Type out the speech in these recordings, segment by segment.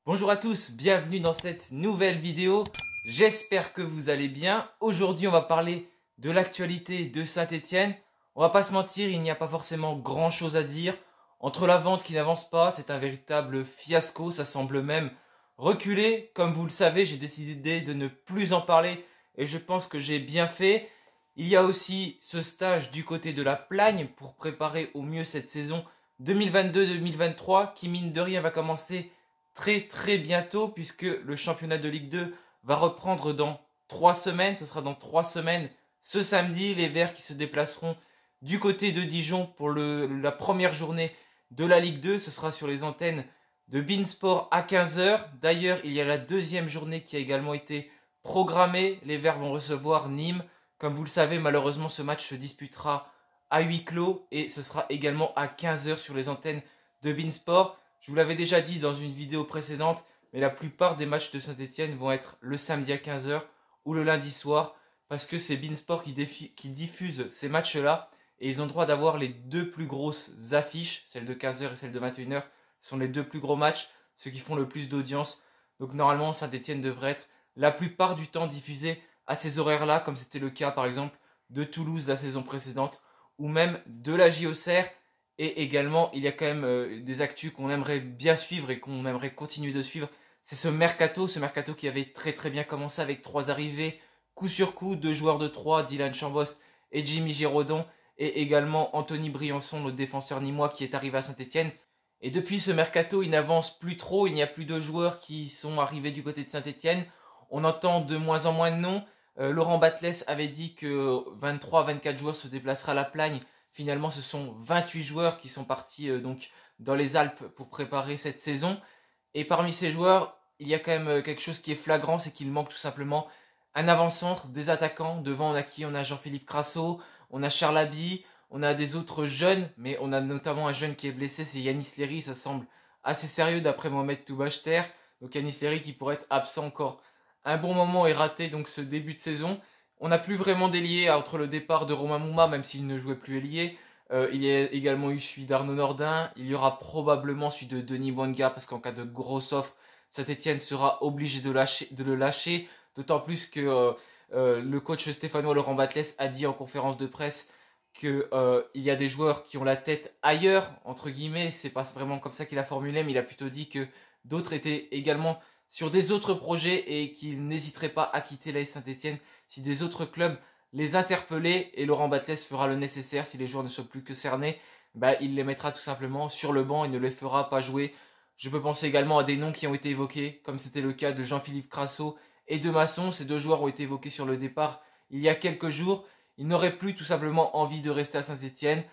Bonjour à tous, bienvenue dans cette nouvelle vidéo. J'espère que vous allez bien. Aujourd'hui, on va parler de l'actualité de Saint-Étienne. On va pas se mentir, il n'y a pas forcément grand chose à dire. Entre la vente qui n'avance pas, c'est un véritable fiasco. Ça semble même reculer. Comme vous le savez, j'ai décidé de ne plus en parler et je pense que j'ai bien fait. Il y a aussi ce stage du côté de la Plagne pour préparer au mieux cette saison 2022-2023 qui, mine de rien, va commencer très bientôt puisque le championnat de Ligue 2 va reprendre dans 3 semaines. Ce sera dans 3 semaines ce samedi. Les Verts qui se déplaceront du côté de Dijon pour la première journée de la Ligue 2. Ce sera sur les antennes de beIN Sport à 15 h. D'ailleurs, il y a la deuxième journée qui a également été programmée. Les Verts vont recevoir Nîmes. Comme vous le savez, malheureusement, ce match se disputera à huis clos et ce sera également à 15 h sur les antennes de beIN Sport. Je vous l'avais déjà dit dans une vidéo précédente, mais la plupart des matchs de Saint-Étienne vont être le samedi à 15 h ou le lundi soir parce que c'est beIN Sport qui diffuse ces matchs-là et ils ont le droit d'avoir les deux plus grosses affiches, celle de 15 h et celle de 21 h, sont les deux plus gros matchs, ceux qui font le plus d'audience. Donc normalement, Saint-Étienne devrait être la plupart du temps diffusé à ces horaires-là, comme c'était le cas par exemple de Toulouse la saison précédente ou même de la JOCR. Et également, il y a quand même des actus qu'on aimerait bien suivre et qu'on aimerait continuer de suivre. C'est ce mercato qui avait très bien commencé avec 3 arrivées, coup sur coup, 2 joueurs de 3, Dylan Chambost et Jimmy Giraudon, et également Anthony Briançon, le défenseur nîmois qui est arrivé à Saint-Étienne. Et depuis ce mercato, il n'avance plus trop, il n'y a plus de joueurs qui sont arrivés du côté de Saint-Étienne. On entend de moins en moins de noms. Laurent Batles avait dit que 23-24 joueurs se déplaceraient à la Plagne. Finalement, ce sont 28 joueurs qui sont partis donc dans les Alpes pour préparer cette saison. Et parmi ces joueurs, il y a quand même quelque chose qui est flagrant, c'est qu'il manque tout simplement un avant-centre, des attaquants. Devant, on a Jean-Philippe Crasso, on a Charles Haby, on a des autres jeunes, mais on a notamment un jeune qui est blessé, c'est Yanis Léry. Ça semble assez sérieux d'après Mohamed Toubachter. Donc Yanis Léry qui pourrait être absent encore un bon moment et rater donc ce début de saison. On n'a plus vraiment d'ailier entre le départ de Romain Mouma, même s'il ne jouait plus ailier. Il y a également eu celui d'Arnaud Nordin. Il y aura probablement celui de Denis Bouanga, parce qu'en cas de grosse offre, Saint-Étienne sera obligé de le lâcher. D'autant plus que le coach stéphanois Laurent Batles a dit en conférence de presse qu'il y a des joueurs qui ont la tête ailleurs, entre guillemets. C'est pas vraiment comme ça qu'il a formulé, mais il a plutôt dit que d'autres étaient également sur des autres projets et qu'ils n'hésiteraient pas à quitter l'AS Saint-Étienne si des autres clubs les interpellaient, et Laurent Batles fera le nécessaire. Si les joueurs ne sont plus que cernés, il les mettra tout simplement sur le banc et ne les fera pas jouer. Je peux penser également à des noms qui ont été évoqués, comme c'était le cas de Jean-Philippe Crasso et de Masson. Ces deux joueurs ont été évoqués sur le départ il y a quelques jours. Ils n'auraient plus tout simplement envie de rester à Saint-Étienne.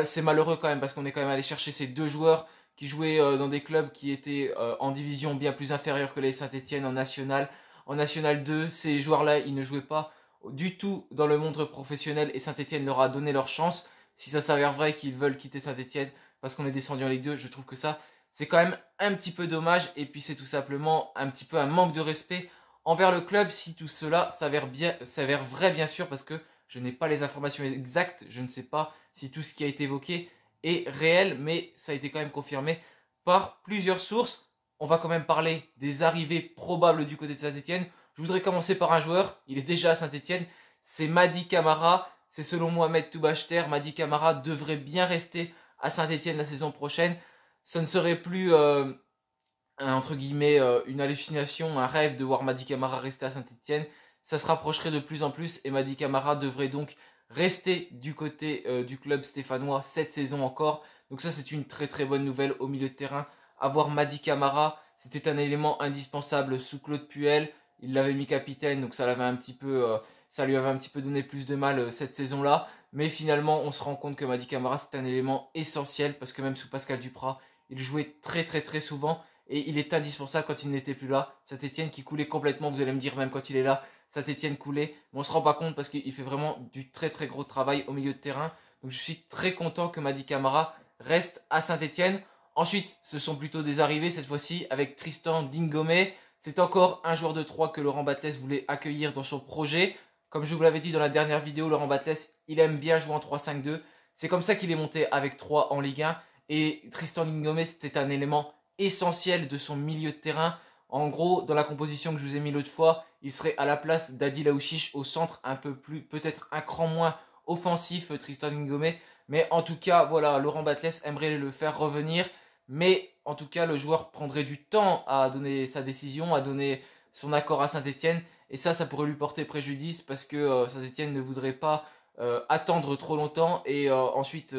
C'est malheureux quand même, parce qu'on est quand même allé chercher ces deux joueurs qui jouaient dans des clubs qui étaient en division bien plus inférieure que les Saint-Étienne en National. En National 2, ces joueurs-là, ils ne jouaient pas du tout dans le monde professionnel et Saint-Étienne leur a donné leur chance. Si ça s'avère vrai qu'ils veulent quitter Saint-Étienne parce qu'on est descendu en Ligue 2, je trouve que ça, c'est quand même un petit peu dommage, et puis c'est tout simplement un petit peu un manque de respect envers le club si tout cela s'avère vrai, bien sûr, parce que je n'ai pas les informations exactes, je ne sais pas si tout ce qui a été évoqué est réel, mais ça a été quand même confirmé par plusieurs sources. On va quand même parler des arrivées probables du côté de Saint-Étienne. Je voudrais commencer par un joueur, il est déjà à Saint-Étienne, c'est Mady Camara. C'est selon Mohamed Toubachter, Mady Camara devrait bien rester à Saint-Étienne la saison prochaine. Ce ne serait plus, entre guillemets, une hallucination, un rêve de voir Mady Camara rester à Saint-Étienne. Ça se rapprocherait de plus en plus et Mady Camara devrait donc rester du côté du club stéphanois cette saison encore. Donc ça, c'est une très bonne nouvelle au milieu de terrain. Avoir Mady Camara, c'était un élément indispensable sous Claude Puel. Il l'avait mis capitaine, donc ça lui avait un petit peu donné plus de mal cette saison-là. Mais finalement, on se rend compte que Mady Camara, c'est un élément essentiel, parce que même sous Pascal Duprat, il jouait très souvent et il est indispensable quand il n'était plus là. Saint-Étienne qui coulait complètement, vous allez me dire, même quand il est là, Saint-Étienne coulait. Mais on se rend pas compte parce qu'il fait vraiment du très gros travail au milieu de terrain. Donc je suis très content que Mady Camara reste à Saint-Étienne. Ensuite, ce sont plutôt des arrivées cette fois-ci avec Tristan Dingomé. C'est encore un joueur de 3 que Laurent Batles voulait accueillir dans son projet. Comme je vous l'avais dit dans la dernière vidéo, Laurent Batles, il aime bien jouer en 3-5-2. C'est comme ça qu'il est monté avec 3 en Ligue 1. Et Tristan Dingomé, c'était un élément essentiel de son milieu de terrain. En gros, dans la composition que je vous ai mis l'autre fois, il serait à la place d'Adil Aouchiche au centre, un peu plus, peut-être un cran moins offensif, Tristan Ngome. Mais en tout cas, voilà, Laurent Batles aimerait le faire revenir. Mais en tout cas, le joueur prendrait du temps à donner sa décision, à donner son accord à Saint-Etienne. Et ça pourrait lui porter préjudice parce que Saint-Etienne ne voudrait pas attendre trop longtemps et ensuite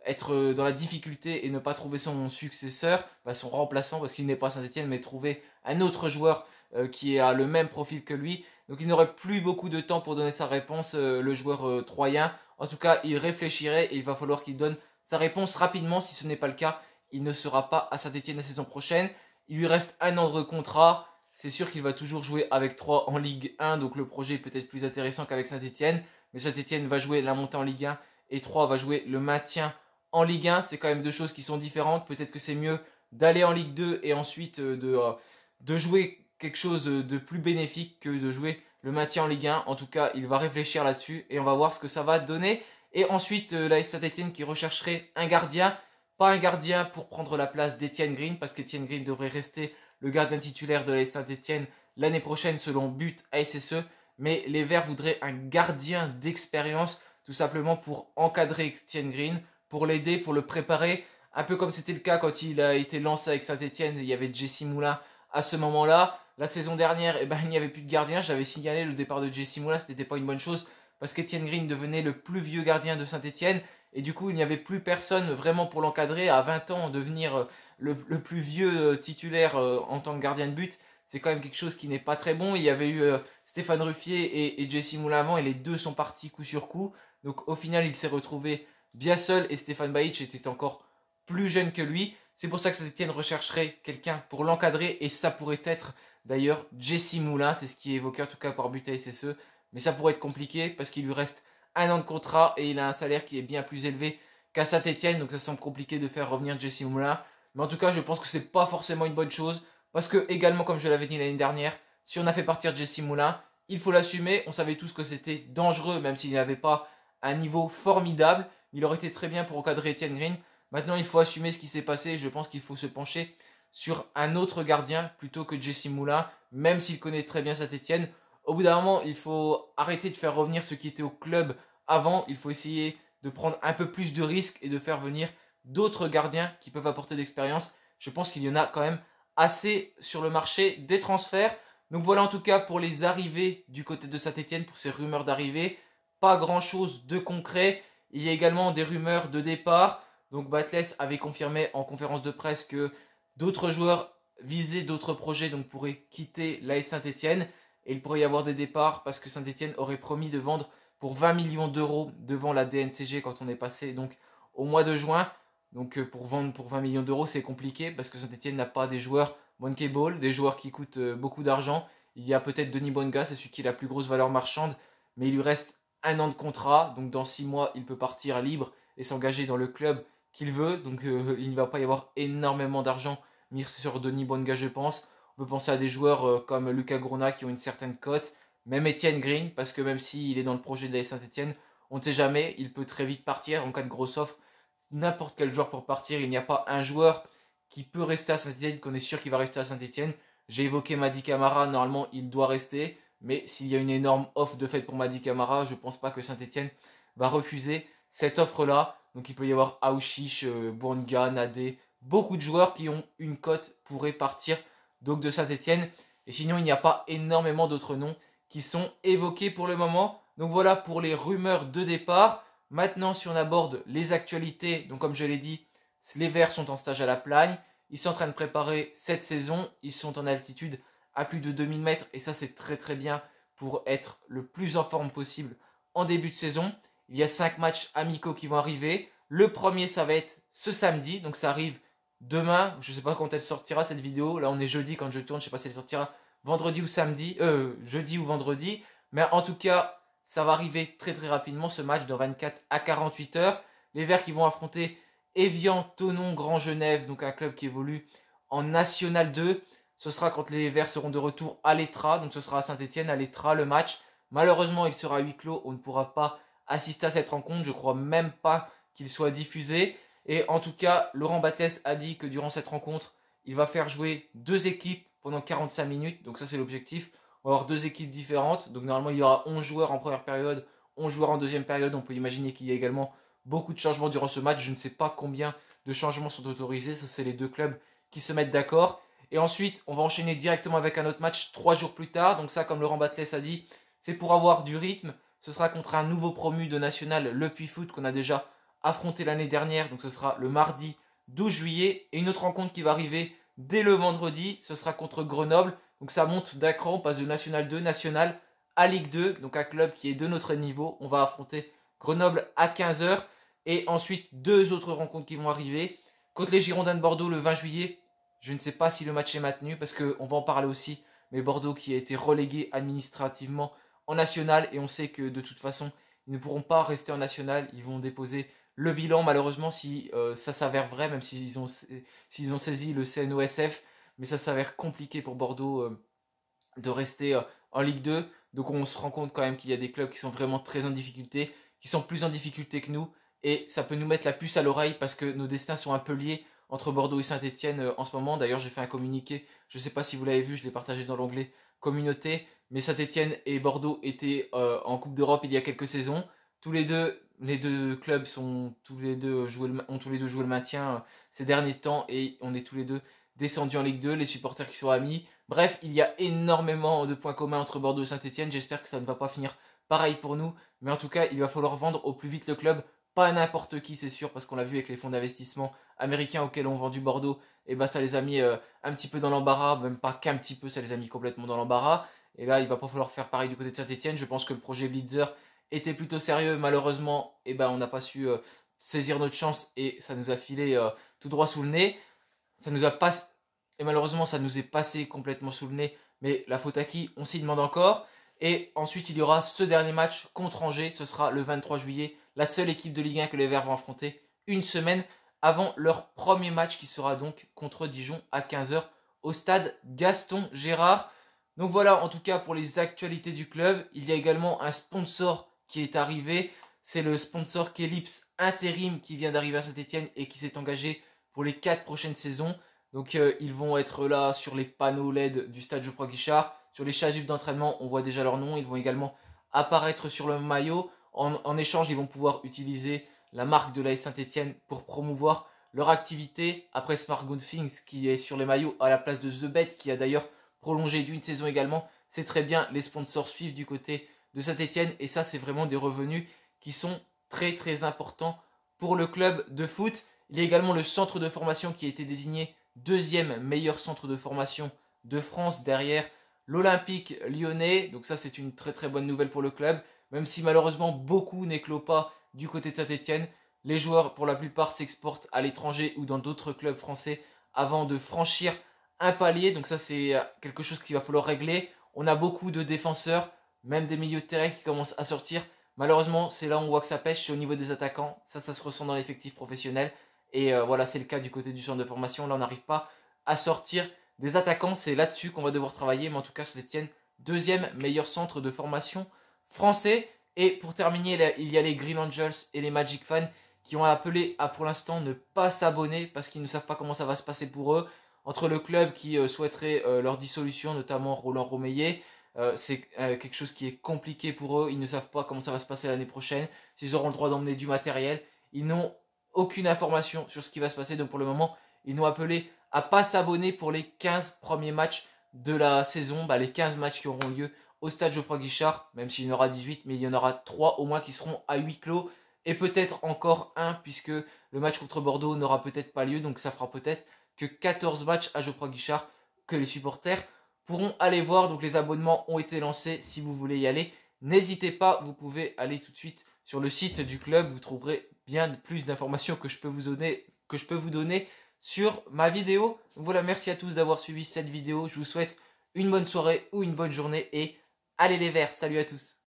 être dans la difficulté et ne pas trouver son successeur, son remplaçant, parce qu'il n'est pas Saint-Etienne, mais trouver un autre joueur qui a le même profil que lui. Donc il n'aurait plus beaucoup de temps pour donner sa réponse, le joueur troyen. En tout cas, il réfléchirait et il va falloir qu'il donne sa réponse rapidement. Si ce n'est pas le cas, il ne sera pas à Saint-Etienne la saison prochaine. Il lui reste un an de contrat. C'est sûr qu'il va toujours jouer avec 3 en Ligue 1, donc le projet est peut-être plus intéressant qu'avec Saint-Etienne. Mais Saint-Etienne va jouer la montée en Ligue 1 et 3 va jouer le maintien en Ligue 1. C'est quand même deux choses qui sont différentes. Peut-être que c'est mieux d'aller en Ligue 2 et ensuite de jouer quelque chose de plus bénéfique que de jouer le maintien en Ligue 1. En tout cas, il va réfléchir là-dessus et on va voir ce que ça va donner. Et ensuite, l'AS Saint-Etienne qui rechercherait un gardien. Pas un gardien pour prendre la place d'Etienne Green, parce qu'Etienne Green devrait rester le gardien titulaire de l'AS Saint-Etienne l'année prochaine selon but ASSE. Mais les Verts voudraient un gardien d'expérience, tout simplement pour encadrer Etienne Green, pour l'aider, pour le préparer. Un peu comme c'était le cas quand il a été lancé avec Saint-Etienne, il y avait Jesse Moulin à ce moment-là. La saison dernière, il n'y avait plus de gardien. J'avais signalé le départ de Jesse Moulin, ce n'était pas une bonne chose, parce qu'Etienne Green devenait le plus vieux gardien de Saint-Etienne. Et du coup, il n'y avait plus personne vraiment pour l'encadrer. À 20 ans, devenir le plus vieux titulaire en tant que gardien de but, c'est quand même quelque chose qui n'est pas très bon. Il y avait eu Stéphane Ruffier et Jesse Moulin avant, et les deux sont partis coup sur coup. Donc au final, il s'est retrouvé bien seul, et Stéphane Bajic était encore plus jeune que lui. C'est pour ça que Saint-Etienne rechercherait quelqu'un pour l'encadrer, et ça pourrait être d'ailleurs Jesse Moulin. C'est ce qui est évoqué en tout cas par but ASSE. Mais ça pourrait être compliqué parce qu'il lui reste un an de contrat et il a un salaire qui est bien plus élevé qu'à Saint-Etienne. Donc ça semble compliqué de faire revenir Jesse Moulin. Mais en tout cas, je pense que c'est pas forcément une bonne chose. Parce que également, comme je l'avais dit l'année dernière, si on a fait partir Jesse Moulin, il faut l'assumer. On savait tous que c'était dangereux, même s'il n'avait pas un niveau formidable. Il aurait été très bien pour encadrer Etienne Green. Maintenant, il faut assumer ce qui s'est passé. Je pense qu'il faut se pencher sur un autre gardien plutôt que Jesse Moulin, même s'il connaît très bien Saint-Etienne. Au bout d'un moment, il faut arrêter de faire revenir ceux qui étaient au club avant. Il faut essayer de prendre un peu plus de risques et de faire venir d'autres gardiens qui peuvent apporter d'expérience. Je pense qu'il y en a quand même assez sur le marché des transferts. Donc voilà en tout cas pour les arrivées du côté de Saint-Etienne, pour ces rumeurs d'arrivée. Pas grand chose de concret. Il y a également des rumeurs de départ. Donc Batles avait confirmé en conférence de presse que d'autres joueurs visaient d'autres projets, donc pourraient quitter l'AS Saint-Etienne. Et il pourrait y avoir des départs parce que Saint-Etienne aurait promis de vendre pour 20 millions d'euros devant la DNCG quand on est passé donc au mois de juin. Donc pour vendre pour 20 millions d'euros, c'est compliqué parce que Saint-Etienne n'a pas des joueurs bankable, des joueurs qui coûtent beaucoup d'argent. Il y a peut-être Denis Bonga, c'est celui qui a la plus grosse valeur marchande, mais il lui reste un an de contrat. Donc dans 6 mois, il peut partir libre et s'engager dans le club qu'il veut. Donc il ne va pas y avoir énormément d'argent mis sur Denis Bonga, je pense. On peut penser à des joueurs comme Lucas Grona qui ont une certaine cote. Même Etienne Green, parce que même s'il est dans le projet de la Saint-Etienne, on ne sait jamais, il peut très vite partir en cas de grosse offre. N'importe quel joueur pour partir, il n'y a pas un joueur qui peut rester à Saint-Etienne, qu'on est sûr qu'il va rester à Saint-Etienne. J'ai évoqué Mady Camara, normalement il doit rester, mais s'il y a une énorme offre de fait pour Mady Camara, je ne pense pas que Saint-Etienne va refuser cette offre-là. Donc il peut y avoir Aouchiche, Bonga, Nadé, beaucoup de joueurs qui ont une cote pourraient partir donc de Saint-Etienne. Et sinon, il n'y a pas énormément d'autres noms qui sont évoqués pour le moment. Donc voilà pour les rumeurs de départ. Maintenant, si on aborde les actualités, donc comme je l'ai dit, les Verts sont en stage à la Plagne. Ils sont en train de préparer cette saison. Ils sont en altitude à plus de 2000 mètres. Et ça, c'est très très bien pour être le plus en forme possible en début de saison. Il y a 5 matchs amicaux qui vont arriver. Le premier, ça va être ce samedi. Donc ça arrive demain. Je ne sais pas quand elle sortira cette vidéo. Là, on est jeudi quand je tourne. Je ne sais pas si elle sortira vendredi ou samedi. Jeudi ou vendredi. Mais en tout cas, ça va arriver très très rapidement ce match de 24 à 48 heures. Les Verts qui vont affronter Evian, Thonon, Grand Genève. Donc un club qui évolue en National 2. Ce sera quand les Verts seront de retour à l'Etra. Donc ce sera à Saint-Etienne, à l'Etra, le match. Malheureusement, il sera à huis clos. On ne pourra pas assister à cette rencontre. Je ne crois même pas qu'il soit diffusé. Et en tout cas, Laurent Batles a dit que durant cette rencontre, il va faire jouer 2 équipes pendant 45 minutes. Donc ça, c'est l'objectif. On va avoir 2 équipes différentes. Donc normalement, il y aura 11 joueurs en première période, 11 joueurs en deuxième période. On peut imaginer qu'il y a également beaucoup de changements durant ce match. Je ne sais pas combien de changements sont autorisés. Ça, c'est les deux clubs qui se mettent d'accord. Et ensuite, on va enchaîner directement avec un autre match 3 jours plus tard. Donc ça, comme Laurent Batles a dit, c'est pour avoir du rythme. Ce sera contre un nouveau promu de National, le Puy-Foot, qu'on a déjà affronté l'année dernière. Donc ce sera le mardi 12 juillet. Et une autre rencontre qui va arriver dès le vendredi, ce sera contre Grenoble. Donc ça monte d'un cran, on passe de National 2, National à Ligue 2. Donc un club qui est de notre niveau. On va affronter Grenoble à 15 h. Et ensuite, 2 autres rencontres qui vont arriver. Contre les Girondins de Bordeaux le 20 juillet. Je ne sais pas si le match est maintenu parce qu'on va en parler aussi. Mais Bordeaux qui a été relégué administrativement en national. Et on sait que de toute façon, ils ne pourront pas rester en national. Ils vont déposer le bilan malheureusement si ça s'avère vrai. Même s'ils ont saisi le CNOSF. Mais ça s'avère compliqué pour Bordeaux de rester en Ligue 2. Donc on se rend compte quand même qu'il y a des clubs qui sont vraiment très en difficulté. Qui sont plus en difficulté que nous. Et ça peut nous mettre la puce à l'oreille parce que nos destins sont un peu liés entre Bordeaux et Saint-Etienne en ce moment. D'ailleurs, j'ai fait un communiqué, je ne sais pas si vous l'avez vu, je l'ai partagé dans l'onglet communauté. Mais Saint-Etienne et Bordeaux étaient en Coupe d'Europe il y a quelques saisons. Les deux clubs ont tous les deux joué le maintien ces derniers temps et on est tous les deux descendus en Ligue 2, les supporters qui sont amis. Bref, il y a énormément de points communs entre Bordeaux et Saint-Etienne. J'espère que ça ne va pas finir pareil pour nous. Mais en tout cas, il va falloir vendre au plus vite le club. Pas n'importe qui, c'est sûr, parce qu'on l'a vu avec les fonds d'investissement américains auxquels on vend du Bordeaux. Et bah ça les a mis un petit peu dans l'embarras, même pas qu'un petit peu, ça les a mis complètement dans l'embarras. Et là, il va pas falloir faire pareil du côté de Saint-Etienne. Je pense que le projet Blitzer était plutôt sérieux. Malheureusement, on n'a pas su saisir notre chance et ça nous a filé tout droit sous le nez. Et malheureusement, ça nous est passé complètement sous le nez. Mais la faute à qui, on s'y demande encore. Et ensuite, il y aura ce dernier match contre Angers. Ce sera le 23 juillet. La seule équipe de Ligue 1 que les Verts vont affronter une semaine avant leur premier match qui sera donc contre Dijon à 15 h au stade Gaston Gérard. Donc voilà, en tout cas pour les actualités du club. Il y a également un sponsor qui est arrivé. C'est le sponsor Kellips Intérim qui vient d'arriver à Saint-Etienne et qui s'est engagé pour les 4 prochaines saisons. Donc ils vont être là sur les panneaux LED du stade Geoffroy Guichard. Sur les chasubles d'entraînement, on voit déjà leur nom. Ils vont également apparaître sur le maillot. En échange, ils vont pouvoir utiliser la marque de l'AS Saint-Etienne pour promouvoir leur activité. Après Smart Good Things qui est sur les maillots à la place de The Bet qui a d'ailleurs prolongé d'une saison également. C'est très bien, les sponsors suivent du côté de Saint-Etienne et ça c'est vraiment des revenus qui sont très très importants pour le club de foot. Il y a également le centre de formation qui a été désigné deuxième meilleur centre de formation de France derrière l'Olympique Lyonnais. Donc ça c'est une très très bonne nouvelle pour le club. Même si malheureusement beaucoup n'éclosent pas du côté de Saint-Etienne. Les joueurs pour la plupart s'exportent à l'étranger ou dans d'autres clubs français avant de franchir un palier. Donc ça c'est quelque chose qu'il va falloir régler. On a beaucoup de défenseurs, même des milieux de terrain qui commencent à sortir. Malheureusement c'est là où on voit que ça pêche, c'est au niveau des attaquants. Ça se ressent dans l'effectif professionnel. Et voilà, c'est le cas du côté du centre de formation. Là on n'arrive pas à sortir des attaquants. C'est là-dessus qu'on va devoir travailler. Mais en tout cas Saint-Etienne, deuxième meilleur centre de formation français. Et pour terminer, il y a les Green Angels et les Magic Fans qui ont appelé à pour l'instant ne pas s'abonner parce qu'ils ne savent pas comment ça va se passer pour eux. Entre le club qui souhaiterait leur dissolution, notamment Roland Romeillet, c'est quelque chose qui est compliqué pour eux. Ils ne savent pas comment ça va se passer l'année prochaine, s'ils auront le droit d'emmener du matériel. Ils n'ont aucune information sur ce qui va se passer. Donc pour le moment, ils nous ont appelé à pas s'abonner pour les 15 premiers matchs de la saison. Les 15 matchs qui auront lieu au stade Geoffroy Guichard, même s'il y en aura 18, mais il y en aura 3 au moins qui seront à huis clos, et peut-être encore un, puisque le match contre Bordeaux n'aura peut-être pas lieu, donc ça fera peut-être que 14 matchs à Geoffroy Guichard que les supporters pourront aller voir. Donc les abonnements ont été lancés, si vous voulez y aller, n'hésitez pas, vous pouvez aller tout de suite sur le site du club, vous trouverez bien plus d'informations que je peux vous donner sur ma vidéo. Donc voilà, merci à tous d'avoir suivi cette vidéo, je vous souhaite une bonne soirée ou une bonne journée et allez les Verts, salut à tous.